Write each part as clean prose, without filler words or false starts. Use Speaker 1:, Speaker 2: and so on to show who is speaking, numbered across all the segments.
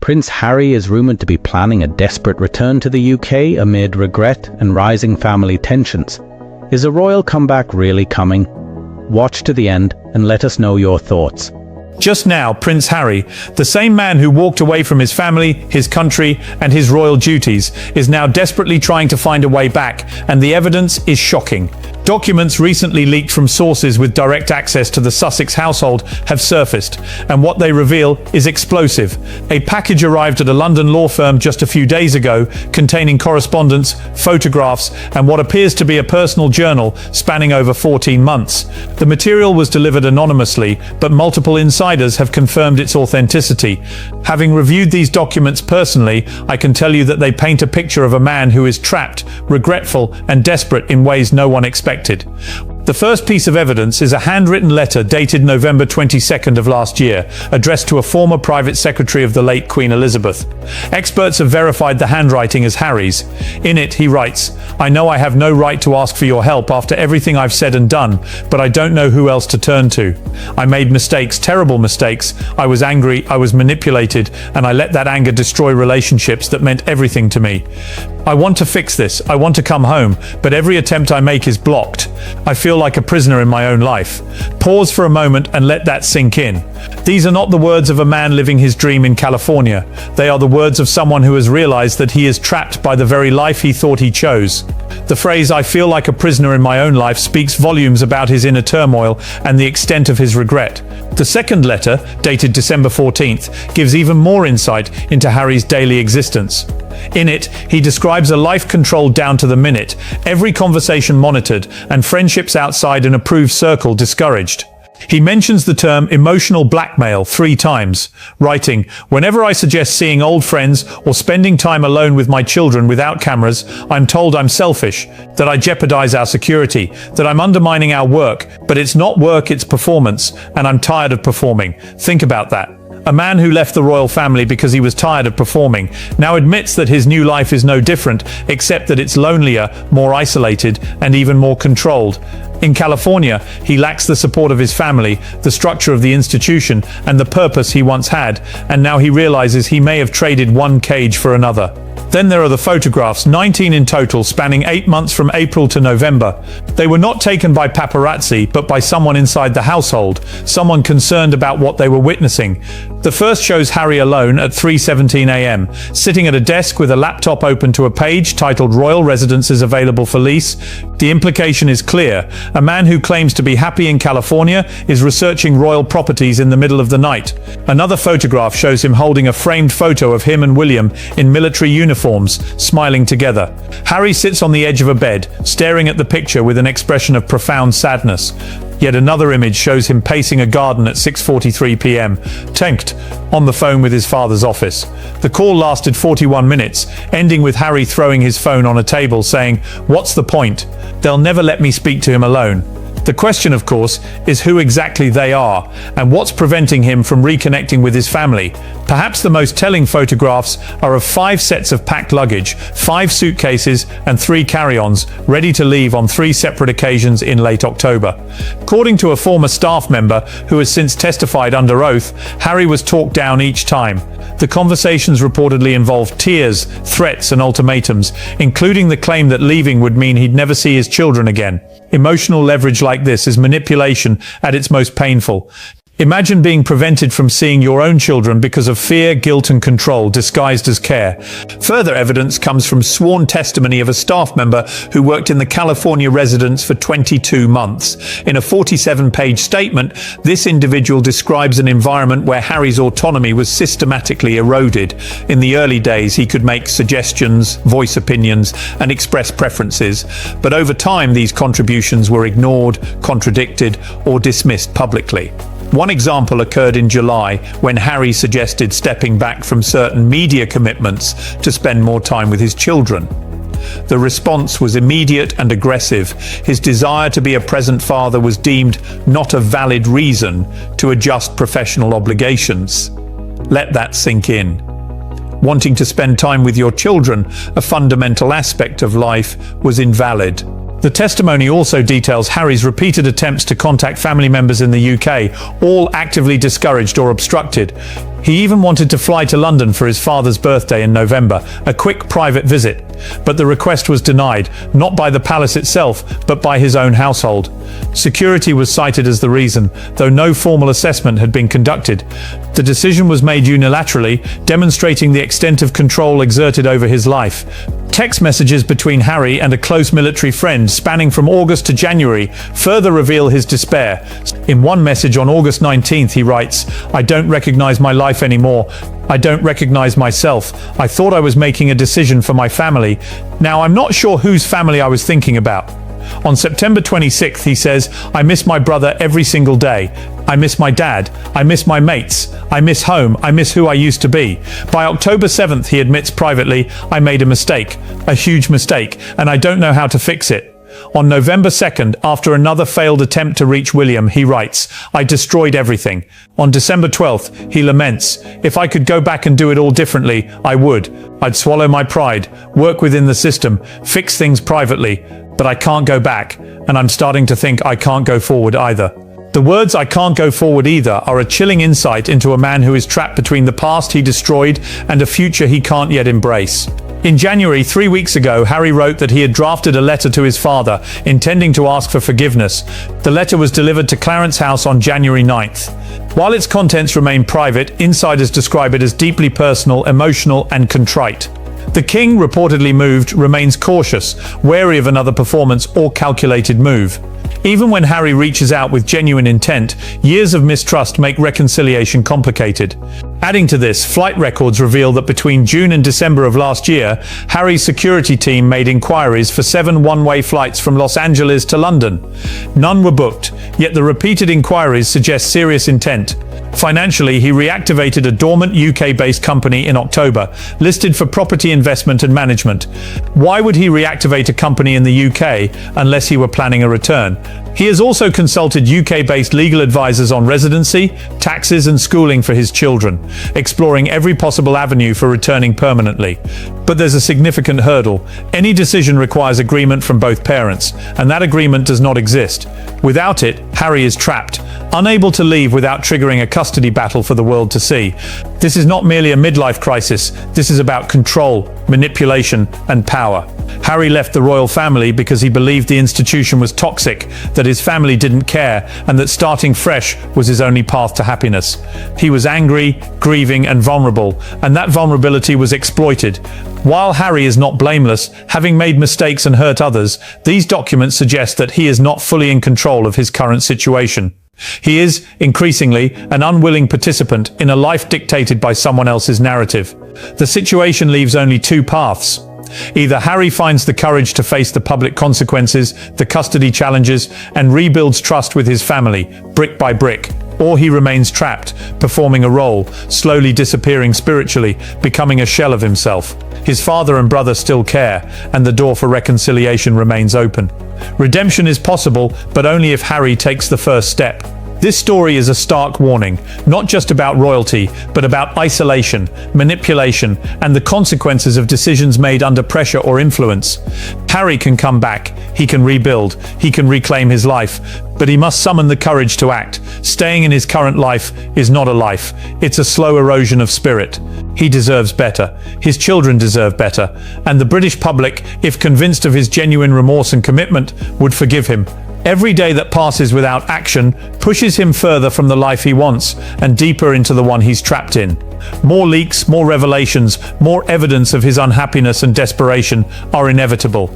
Speaker 1: Prince Harry is rumoured to be planning a desperate return to the UK amid regret and rising family tensions. Is a royal comeback really coming? Watch to the end and let us know your thoughts.
Speaker 2: Just now, Prince Harry, the same man who walked away from his family, his country, and his royal duties, is now desperately trying to find a way back, and the evidence is shocking. Documents recently leaked from sources with direct access to the Sussex household have surfaced, and what they reveal is explosive. A package arrived at a London law firm just a few days ago, containing correspondence, photographs, and what appears to be a personal journal spanning over 14 months. The material was delivered anonymously, but multiple insiders have confirmed its authenticity. Having reviewed these documents personally, I can tell you that they paint a picture of a man who is trapped, regretful, and desperate in ways no one expected. The first piece of evidence is a handwritten letter dated November 22nd of last year, addressed to a former private secretary of the late Queen Elizabeth. Experts have verified the handwriting as Harry's. In it, he writes, "I know I have no right to ask for your help after everything I've said and done, but I don't know who else to turn to. I made mistakes, terrible mistakes. I was angry, I was manipulated, and I let that anger destroy relationships that meant everything to me. I want to fix this, I want to come home, but every attempt I make is blocked. I feel like a prisoner in my own life." Pause for a moment and let that sink in. These are not the words of a man living his dream in California. They are the words of someone who has realized that he is trapped by the very life he thought he chose. The phrase, "I feel like a prisoner in my own life," speaks volumes about his inner turmoil and the extent of his regret. The second letter, dated December 14th, gives even more insight into Harry's daily existence. In it, he describes a life controlled down to the minute, every conversation monitored, and friendships outside an approved circle discouraged. He mentions the term emotional blackmail 3 times, writing, "Whenever I suggest seeing old friends or spending time alone with my children without cameras, I'm told I'm selfish, that I jeopardize our security, that I'm undermining our work, but it's not work, it's performance, and I'm tired of performing." Think about that. A man who left the royal family because he was tired of performing now admits that his new life is no different, except that it's lonelier, more isolated, and even more controlled. In California, he lacks the support of his family, the structure of the institution, and the purpose he once had, and now he realizes he may have traded one cage for another. Then there are the photographs, 19 in total, spanning 8 months from April to November. They were not taken by paparazzi, but by someone inside the household, someone concerned about what they were witnessing. The first shows Harry alone at 3:17 a.m., sitting at a desk with a laptop open to a page titled "Royal Residences Available for Lease." The implication is clear. A man who claims to be happy in California is researching royal properties in the middle of the night. Another photograph shows him holding a framed photo of him and William in military uniforms, smiling together. Harry sits on the edge of a bed, staring at the picture with an expression of profound sadness. Yet another image shows him pacing a garden at 6:43 p.m., tanked on the phone with his father's office. The call lasted 41 minutes, ending with Harry throwing his phone on a table, saying, "What's the point? They'll never let me speak to him alone." The question, of course, is who exactly they are, and what's preventing him from reconnecting with his family. Perhaps the most telling photographs are of 5 sets of packed luggage, 5 suitcases, and 3 carry-ons, ready to leave on 3 separate occasions in late October. According to a former staff member who has since testified under oath, Harry was talked down each time. The conversations reportedly involved tears, threats, and ultimatums, including the claim that leaving would mean he'd never see his children again. Emotional leverage like this is manipulation at its most painful. Imagine being prevented from seeing your own children because of fear, guilt, and control disguised as care. Further evidence comes from sworn testimony of a staff member who worked in the California residence for 22 months. In a 47-page statement, this individual describes an environment where Harry's autonomy was systematically eroded. In the early days, he could make suggestions, voice opinions, and express preferences, but over time these contributions were ignored, contradicted, or dismissed publicly. One example occurred in July when Harry suggested stepping back from certain media commitments to spend more time with his children. The response was immediate and aggressive. His desire to be a present father was deemed not a valid reason to adjust professional obligations. Let that sink in. Wanting to spend time with your children, a fundamental aspect of life, was invalid. The testimony also details Harry's repeated attempts to contact family members in the UK, all actively discouraged or obstructed. He even wanted to fly to London for his father's birthday in November, a quick private visit. But the request was denied, not by the palace itself, but by his own household. Security was cited as the reason, though no formal assessment had been conducted. The decision was made unilaterally, demonstrating the extent of control exerted over his life. Text messages between Harry and a close military friend spanning from August to January further reveal his despair. In one message on August 19th he writes, "I don't recognize my life anymore. I don't recognize myself. I thought I was making a decision for my family. Now I'm not sure whose family I was thinking about." On September 26th he says, "I miss my brother every single day. I miss my dad. I miss my mates. I miss home. I miss who I used to be." By October 7th he admits privately, "I made a mistake, a huge mistake, and I don't know how to fix it." On November 2nd, after another failed attempt to reach William, he writes, "I destroyed everything." On December 12th, he laments, "If I could go back and do it all differently, I would. I'd swallow my pride, work within the system, fix things privately, but I can't go back, and I'm starting to think I can't go forward either." The words "I can't go forward either" are a chilling insight into a man who is trapped between the past he destroyed and a future he can't yet embrace. In January, 3 weeks ago, Harry wrote that he had drafted a letter to his father, intending to ask for forgiveness. The letter was delivered to Clarence House on January 9th. While its contents remain private, insiders describe it as deeply personal, emotional, and contrite. The king, reportedly moved, remains cautious, wary of another performance or calculated move. Even when Harry reaches out with genuine intent, years of mistrust make reconciliation complicated. Adding to this, flight records reveal that between June and December of last year, Harry's security team made inquiries for 7 one-way flights from Los Angeles to London. None were booked, yet the repeated inquiries suggest serious intent. Financially, he reactivated a dormant UK-based company in October, listed for property investment and management. Why would he reactivate a company in the UK unless he were planning a return? He has also consulted UK-based legal advisors on residency, taxes and schooling for his children, exploring every possible avenue for returning permanently. But there's a significant hurdle. Any decision requires agreement from both parents, and that agreement does not exist. Without it, Harry is trapped, unable to leave without triggering a custody battle for the world to see. This is not merely a midlife crisis, this is about control, manipulation, and power. Harry left the royal family because he believed the institution was toxic, that his family didn't care, and that starting fresh was his only path to happiness. He was angry, grieving, and vulnerable, and that vulnerability was exploited. While Harry is not blameless, having made mistakes and hurt others, these documents suggest that he is not fully in control of his current situation. He is, increasingly, an unwilling participant in a life dictated by someone else's narrative. The situation leaves only two paths. Either Harry finds the courage to face the public consequences, the custody challenges, and rebuilds trust with his family, brick by brick, or he remains trapped, performing a role, slowly disappearing spiritually, becoming a shell of himself. His father and brother still care, and the door for reconciliation remains open. Redemption is possible, but only if Harry takes the first step. This story is a stark warning, not just about royalty, but about isolation, manipulation, and the consequences of decisions made under pressure or influence. Harry can come back, he can rebuild, he can reclaim his life, but he must summon the courage to act. Staying in his current life is not a life, it's a slow erosion of spirit. He deserves better, his children deserve better, and the British public, if convinced of his genuine remorse and commitment, would forgive him. Every day that passes without action pushes him further from the life he wants and deeper into the one he's trapped in. More leaks, more revelations, more evidence of his unhappiness and desperation are inevitable.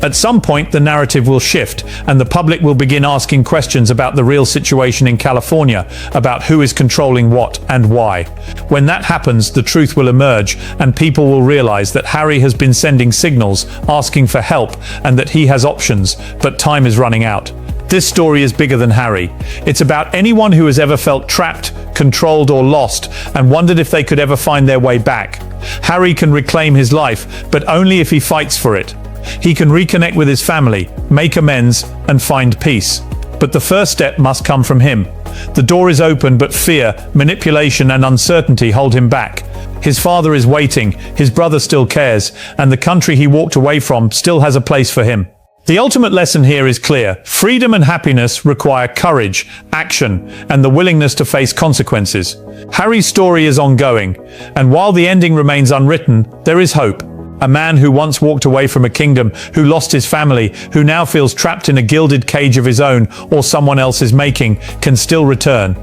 Speaker 2: At some point, the narrative will shift, and the public will begin asking questions about the real situation in California, about who is controlling what and why. When that happens, the truth will emerge, and people will realize that Harry has been sending signals, asking for help, and that he has options, but time is running out. This story is bigger than Harry. It's about anyone who has ever felt trapped, controlled, or lost, and wondered if they could ever find their way back. Harry can reclaim his life, but only if he fights for it. He can reconnect with his family, make amends, and find peace. But the first step must come from him. The door is open, but fear, manipulation, and uncertainty hold him back. His father is waiting, his brother still cares, and the country he walked away from still has a place for him. The ultimate lesson here is clear. Freedom and happiness require courage, action, and the willingness to face consequences. Harry's story is ongoing, and while the ending remains unwritten, there is hope. A man who once walked away from a kingdom, who lost his family, who now feels trapped in a gilded cage of his own or someone else's making, can still return.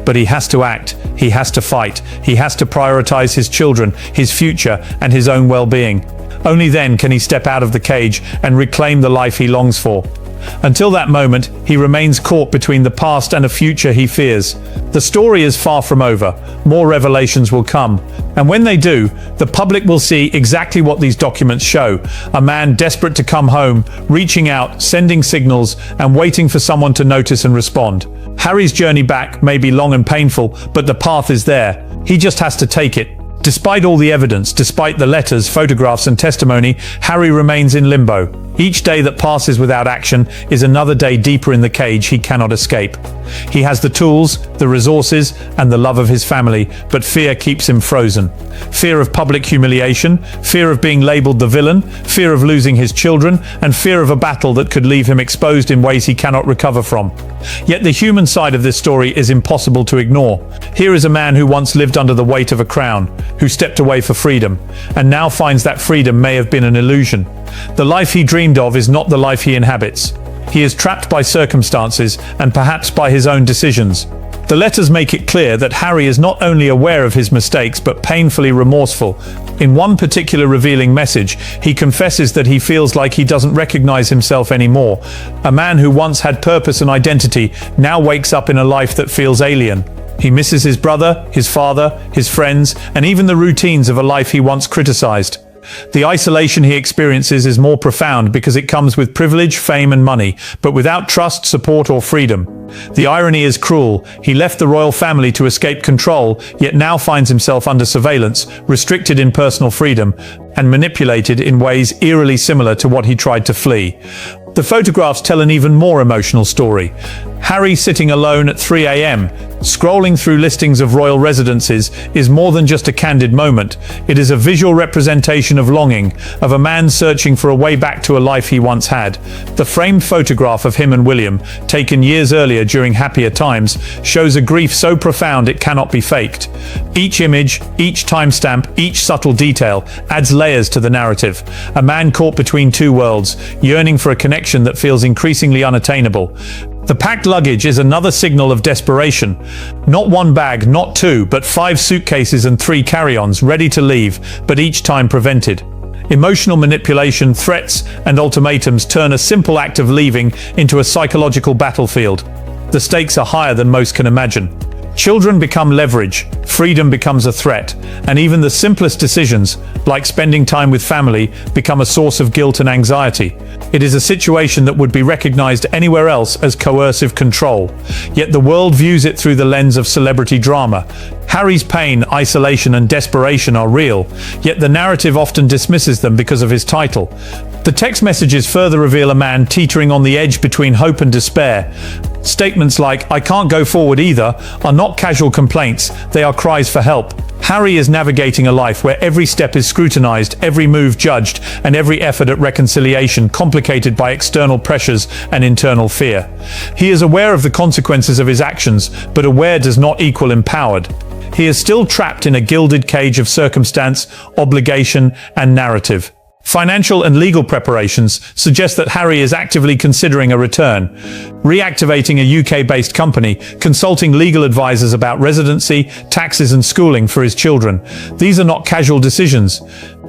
Speaker 2: But he has to act, he has to fight, he has to prioritize his children, his future, and his own well-being. Only then can he step out of the cage and reclaim the life he longs for. Until that moment, he remains caught between the past and a future he fears. The story is far from over. More revelations will come. And when they do, the public will see exactly what these documents show. A man desperate to come home, reaching out, sending signals, and waiting for someone to notice and respond. Harry's journey back may be long and painful, but the path is there. He just has to take it. Despite all the evidence, despite the letters, photographs, and testimony, Harry remains in limbo. Each day that passes without action is another day deeper in the cage he cannot escape. He has the tools, the resources, and the love of his family, but fear keeps him frozen. Fear of public humiliation, fear of being labeled the villain, fear of losing his children, and fear of a battle that could leave him exposed in ways he cannot recover from. Yet the human side of this story is impossible to ignore. Here is a man who once lived under the weight of a crown, who stepped away for freedom, and now finds that freedom may have been an illusion. The life he dreamed of is not the life he inhabits. He is trapped by circumstances and perhaps by his own decisions. The letters make it clear that Harry is not only aware of his mistakes but painfully remorseful. In one particular revealing message, he confesses that he feels like he doesn't recognize himself anymore. A man who once had purpose and identity now wakes up in a life that feels alien. He misses his brother, his father, his friends, and even the routines of a life he once criticized. The isolation he experiences is more profound because it comes with privilege, fame, and money, but without trust, support, or freedom. The irony is cruel. He left the royal family to escape control, yet now finds himself under surveillance, restricted in personal freedom, and manipulated in ways eerily similar to what he tried to flee. The photographs tell an even more emotional story. Harry sitting alone at 3 a.m., scrolling through listings of royal residences, is more than just a candid moment. It is a visual representation of longing, of a man searching for a way back to a life he once had. The framed photograph of him and William, taken years earlier during happier times, shows a grief so profound it cannot be faked. Each image, each timestamp, each subtle detail adds layers to the narrative. A man caught between two worlds, yearning for a connection that feels increasingly unattainable. The packed luggage is another signal of desperation. Not one bag, not two, but 5 suitcases and 3 carry-ons ready to leave, but each time prevented. Emotional manipulation, threats, and ultimatums turn a simple act of leaving into a psychological battlefield. The stakes are higher than most can imagine. Children become leverage, freedom becomes a threat, and even the simplest decisions, like spending time with family, become a source of guilt and anxiety. It is a situation that would be recognized anywhere else as coercive control, yet the world views it through the lens of celebrity drama. Harry's pain, isolation, and desperation are real, yet the narrative often dismisses them because of his title. The text messages further reveal a man teetering on the edge between hope and despair. Statements like, "I can't go forward either," are not casual complaints, they are cries for help. Harry is navigating a life where every step is scrutinized, every move judged, and every effort at reconciliation complicated by external pressures and internal fear. He is aware of the consequences of his actions, but aware does not equal empowered. He is still trapped in a gilded cage of circumstance, obligation, and narrative. Financial and legal preparations suggest that Harry is actively considering a return, reactivating a UK-based company, consulting legal advisors about residency, taxes and schooling for his children. These are not casual decisions.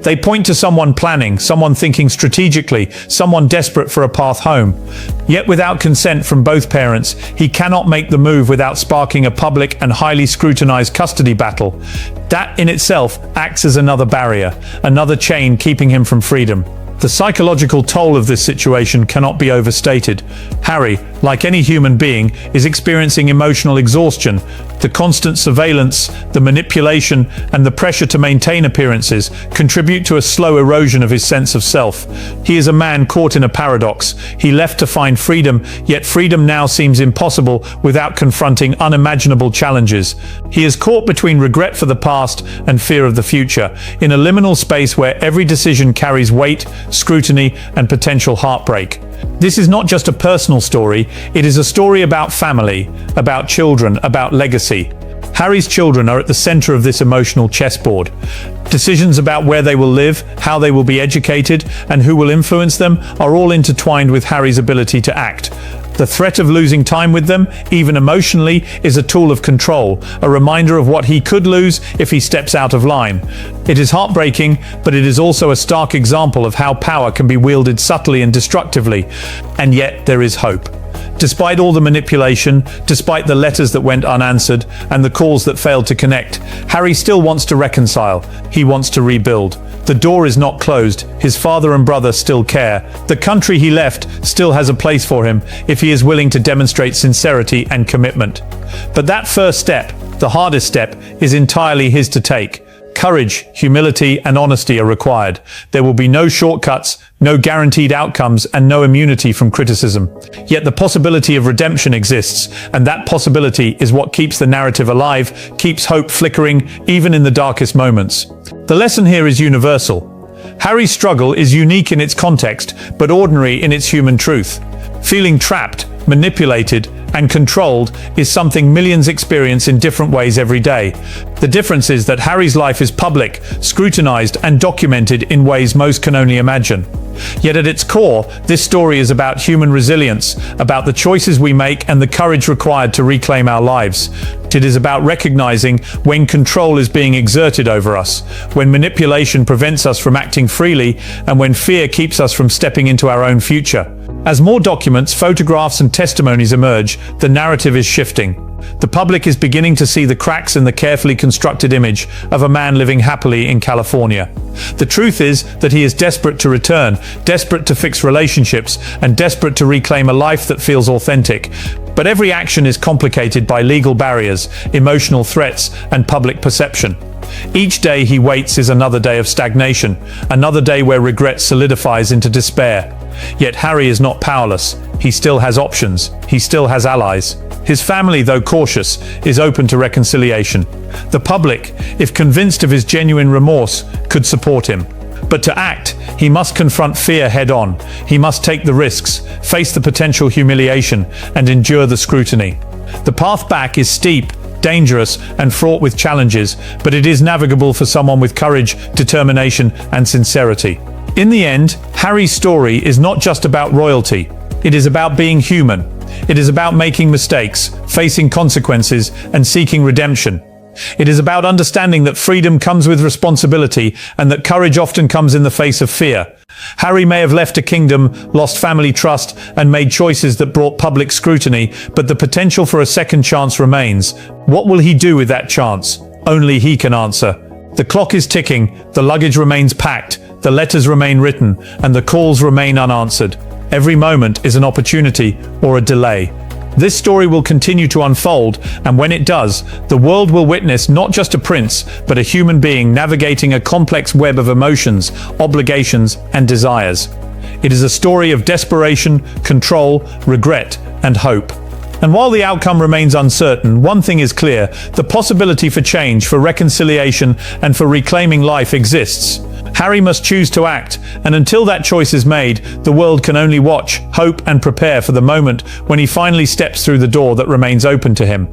Speaker 2: They point to someone planning, someone thinking strategically, someone desperate for a path home. Yet without consent from both parents, he cannot make the move without sparking a public and highly scrutinized custody battle. That in itself acts as another barrier, another chain keeping him from freedom. The psychological toll of this situation cannot be overstated. Harry, like any human being, is experiencing emotional exhaustion. The constant surveillance, the manipulation, and the pressure to maintain appearances contribute to a slow erosion of his sense of self. He is a man caught in a paradox. He left to find freedom, yet freedom now seems impossible without confronting unimaginable challenges. He is caught between regret for the past and fear of the future, in a liminal space where every decision carries weight, scrutiny, and potential heartbreak. This is not just a personal story, it is a story about family, about children, about legacy. Harry's children are at the center of this emotional chessboard. Decisions about where they will live, how they will be educated, and who will influence them are all intertwined with Harry's ability to act. The threat of losing time with them, even emotionally, is a tool of control, a reminder of what he could lose if he steps out of line. It is heartbreaking, but it is also a stark example of how power can be wielded subtly and destructively. And yet there is hope. Despite all the manipulation, despite the letters that went unanswered, and the calls that failed to connect, Harry still wants to reconcile. He wants to rebuild. The door is not closed. His father and brother still care. The country he left still has a place for him if he is willing to demonstrate sincerity and commitment. But that first step, the hardest step, is entirely his to take. Courage, humility, and honesty are required. There will be no shortcuts, no guaranteed outcomes, and no immunity from criticism. Yet the possibility of redemption exists, and that possibility is what keeps the narrative alive, keeps hope flickering, even in the darkest moments. The lesson here is universal. Harry's struggle is unique in its context, but ordinary in its human truth. Feeling trapped, manipulated, and controlled is something millions experience in different ways every day. The difference is that Harry's life is public, scrutinized, and documented in ways most can only imagine. Yet at its core, this story is about human resilience, about the choices we make and the courage required to reclaim our lives. It is about recognizing when control is being exerted over us, when manipulation prevents us from acting freely, and when fear keeps us from stepping into our own future. As more documents, photographs, and testimonies emerge, the narrative is shifting. The public is beginning to see the cracks in the carefully constructed image of a man living happily in California. The truth is that he is desperate to return, desperate to fix relationships, and desperate to reclaim a life that feels authentic. But every action is complicated by legal barriers, emotional threats, and public perception. Each day he waits is another day of stagnation, another day where regret solidifies into despair. Yet Harry is not powerless. He still has options. He still has allies. His family, though cautious, is open to reconciliation. The public, if convinced of his genuine remorse, could support him. But to act, he must confront fear head-on. He must take the risks, face the potential humiliation, and endure the scrutiny. The path back is steep, dangerous, and fraught with challenges, but it is navigable for someone with courage, determination, and sincerity. In the end, Harry's story is not just about royalty. It is about being human. It is about making mistakes, facing consequences, and seeking redemption. It is about understanding that freedom comes with responsibility and that courage often comes in the face of fear. Harry may have left a kingdom, lost family trust, and made choices that brought public scrutiny, but the potential for a second chance remains. What will he do with that chance? Only he can answer. The clock is ticking, the luggage remains packed, the letters remain written, and the calls remain unanswered. Every moment is an opportunity or a delay. This story will continue to unfold, and when it does, the world will witness not just a prince, but a human being navigating a complex web of emotions, obligations, and desires. It is a story of desperation, control, regret, and hope. And while the outcome remains uncertain, one thing is clear: the possibility for change, for reconciliation, and for reclaiming life exists. Harry must choose to act, and until that choice is made, the world can only watch, hope, and prepare for the moment when he finally steps through the door that remains open to him.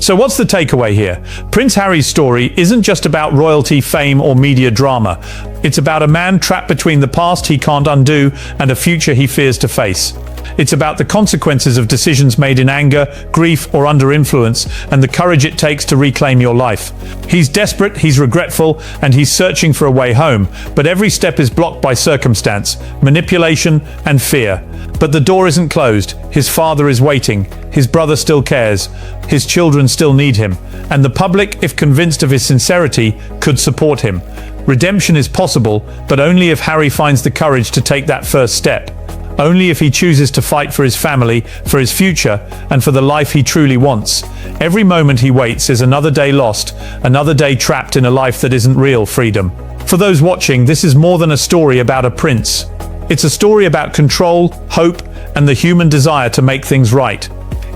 Speaker 2: So what's the takeaway here? Prince Harry's story isn't just about royalty, fame, or media drama. It's about a man trapped between the past he can't undo and a future he fears to face. It's about the consequences of decisions made in anger, grief, or under influence, and the courage it takes to reclaim your life. He's desperate, he's regretful, and he's searching for a way home, but every step is blocked by circumstance, manipulation, and fear. But the door isn't closed. His father is waiting. His brother still cares. His children still need him. And the public, if convinced of his sincerity, could support him. Redemption is possible, but only if Harry finds the courage to take that first step. Only if he chooses to fight for his family, for his future, and for the life he truly wants. Every moment he waits is another day lost, another day trapped in a life that isn't real freedom. For those watching, this is more than a story about a prince. It's a story about control, hope, and the human desire to make things right.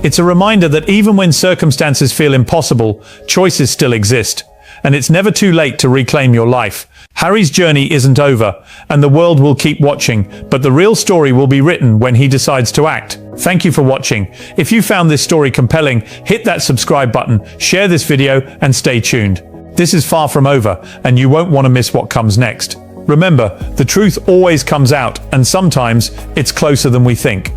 Speaker 2: It's a reminder that even when circumstances feel impossible, choices still exist. And it's never too late to reclaim your life. Harry's journey isn't over, and the world will keep watching, but the real story will be written when he decides to act. Thank you for watching. If you found this story compelling, hit that subscribe button, share this video, and stay tuned. This is far from over, and you won't want to miss what comes next. Remember, the truth always comes out, and sometimes it's closer than we think.